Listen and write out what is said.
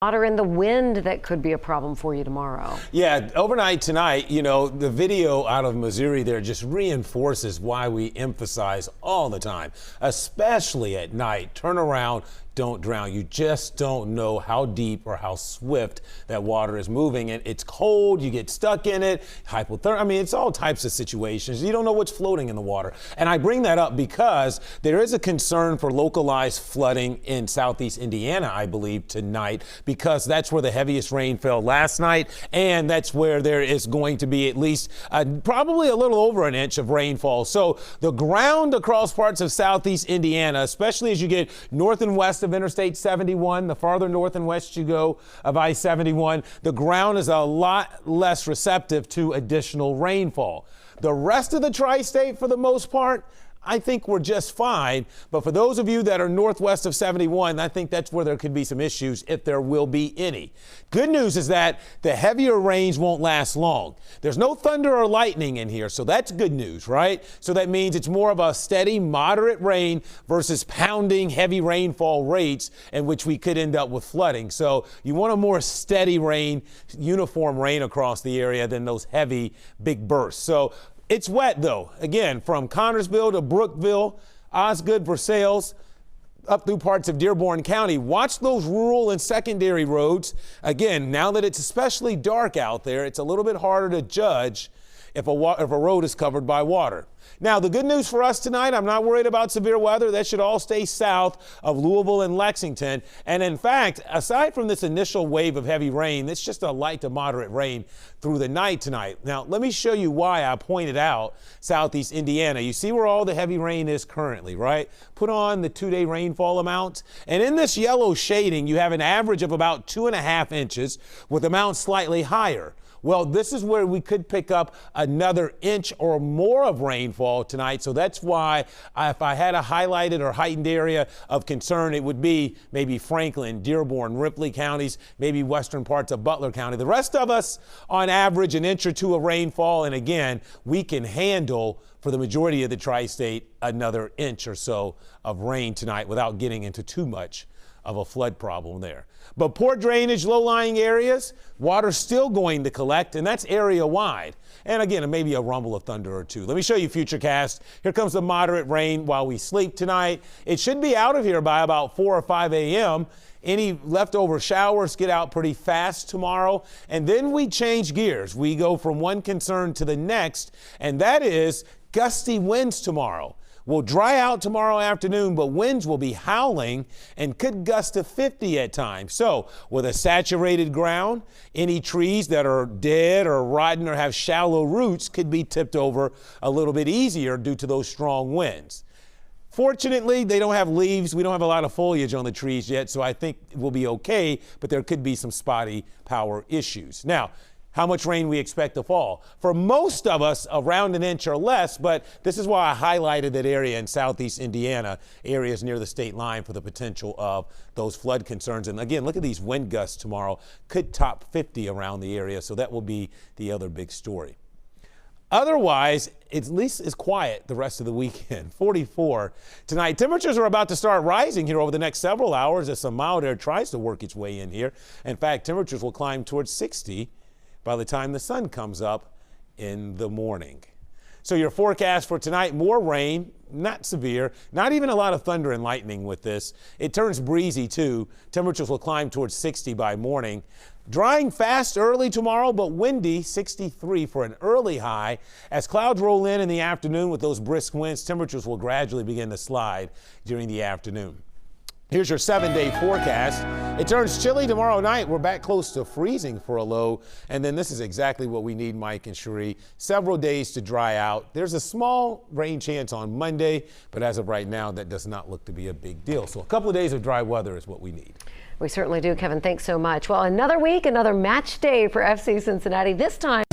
Water in the wind that could be a problem for you tomorrow. Yeah, overnight tonight, the video out of Missouri there just reinforces why we emphasize all the time, especially at night. Turn around, don't drown. You just don't know how deep or how swift that water is moving. And it's cold, you get stuck in it, hypothermia. I mean, it's all types of situations. You don't know what's floating in the water. And I bring that up because there is a concern for localized flooding in southeast Indiana, I believe, tonight, because that's where the heaviest rain fell last night. And that's where there is going to be at least probably a little over an inch of rainfall. So the ground across parts of southeast Indiana, especially as you get north and west of Interstate 71, the farther north and west you go of I-71, the ground is a lot less receptive to additional rainfall. The rest of the tri-state, for the most part, I think we're just fine. But for those of you that are northwest of 71, I think that's where there could be some issues, if there will be any. Good news is that the heavier rains won't last long. There's no thunder or lightning in here, so that's good news, right? So that means it's more of a steady, moderate rain versus pounding heavy rainfall rates in which we could end up with flooding. So you want a more steady rain, uniform rain across the area than those heavy big bursts. So it's wet, though. Again, from Connorsville to Brookville, Osgood, Versailles, up through parts of Dearborn County. Watch those rural and secondary roads. Again, now that it's especially dark out there, it's a little bit harder to judge if a road is covered by water. Now, the good news for us tonight, I'm not worried about severe weather. That should all stay south of Louisville and Lexington. And in fact, aside from this initial wave of heavy rain, it's just a light to moderate rain through the night tonight. Now, let me show you why I pointed out southeast Indiana. You see where all the heavy rain is currently, right? Put on the 2-day rainfall amounts. And in this yellow shading, you have an average of about 2.5 inches with amounts slightly higher. Well, this is where we could pick up another inch or more of rainfall tonight. So that's why if I had a highlighted or heightened area of concern, it would be maybe Franklin, Dearborn, Ripley counties, maybe western parts of Butler County. The rest of us, on average, an inch or two of rainfall. And again, we can handle, for the majority of the tri-state, another inch or so of rain tonight without getting into too much of a flood problem there. But poor drainage, low-lying areas, water's still going to collect, and that's area-wide. And again, maybe a rumble of thunder or two. Let me show you Futurecast. Here comes the moderate rain while we sleep tonight. It should be out of here by about 4 or 5 a.m. Any leftover showers get out pretty fast tomorrow. And then we change gears. We go from one concern to the next, and that is gusty winds tomorrow. Will dry out tomorrow afternoon, but winds will be howling and could gust to 50 at times. So with a saturated ground, any trees that are dead or rotten or have shallow roots could be tipped over a little bit easier due to those strong winds. Fortunately, they don't have leaves. We don't have a lot of foliage on the trees yet, so I think we'll be okay, but there could be some spotty power issues. Now, how much rain we expect to fall. For most of us, around an inch or less, but this is why I highlighted that area in southeast Indiana, areas near the state line, for the potential of those flood concerns. And again, look at these wind gusts tomorrow. Could top 50 around the area, so that will be the other big story. Otherwise, at least it's quiet the rest of the weekend. 44 tonight. Temperatures are about to start rising here over the next several hours as some mild air tries to work its way in here. In fact, temperatures will climb towards 60 by the time the sun comes up in the morning. So your forecast for tonight, more rain, not severe, not even a lot of thunder and lightning with this. It turns breezy too. Temperatures will climb towards 60 by morning. Drying fast early tomorrow, but windy, 63 for an early high. As clouds roll in the afternoon with those brisk winds, temperatures will gradually begin to slide during the afternoon. Here's your 7-day forecast. It turns chilly tomorrow night. We're back close to freezing for a low. And then this is exactly what we need, Mike and Cherie. Several days to dry out. There's a small rain chance on Monday, but as of right now, that does not look to be a big deal. So a couple of days of dry weather is what we need. We certainly do, Kevin. Thanks so much. Well, another week, another match day for FC Cincinnati. This time